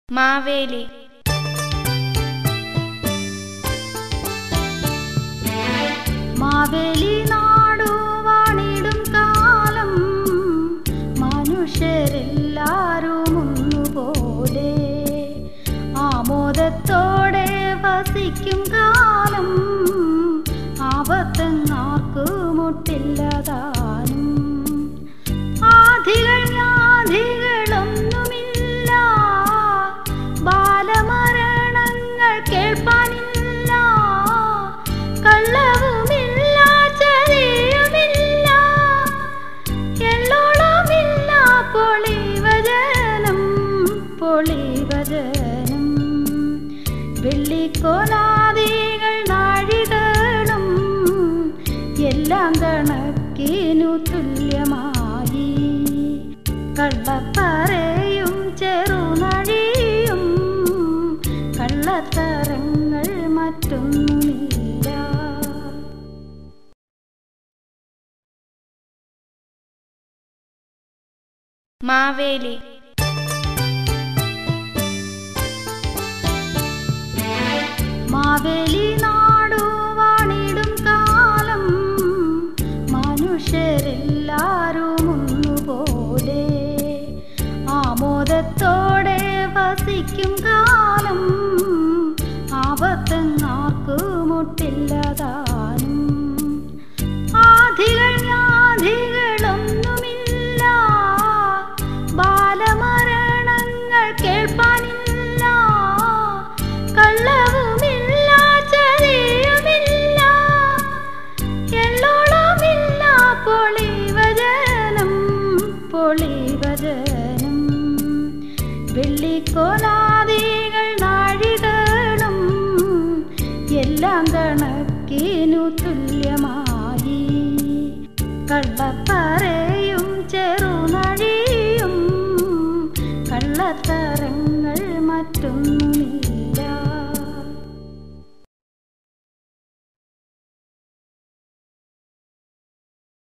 മാവേലി. മാവേലി നാടു വാണിടും കാലം മനുഷ്യരെല്ലാരും ഒന്നുപോലെ ആമോദത്തോടെ വസിക്കും കാലം ആപത്തെങ്ങാർക്കു മുട്ടില്ലതാനും ആധികൾ വ്യാധികളൊന്നുമില്ല ബാലമരണങ്ങൾ കേൾപ്പാനില്ല കള്ളവുമില്ല ചതിയുമില്ല എള്ളോളമില്ല പൊളിവചനം വെള്ളിക്കോലാദികൾ നാഴികളും എല്ലാം കണക്കിനു തുല്യമായി കള്ളപ്പറയും ചെറുനഴിയും കള്ളത്തരങ്ങൾ മറ്റൊന്നുമില്ല. മാവേലി. മാവേലി നാടു വാണിടും കാലം മനുഷ്യരെല്ലാരും ഒന്നുപോലെ ആമോദത്തോടെ വസിക്കും കാലം ആപത്തെങ്ങാർക്കു മുട്ടില്ലതാനും ആധികൾ വ്യാധികളൊന്നുമില്ല ബാലമരണങ്ങൾ കേൾപ്പാനില്ല കള്ളവുമില്ല ചതിയുമില്ല എള്ളോളമില്ല പൊളിവചനം വെള്ളിക്കോലാദികൾ നാഴികളും എല്ലാം കണക്കിനു തുല്യമായി കള്ളപ്പറയും ചെറുനഴിയും കള്ളത്തരങ്ങൾ മറ്റൊന്നുമില്ല.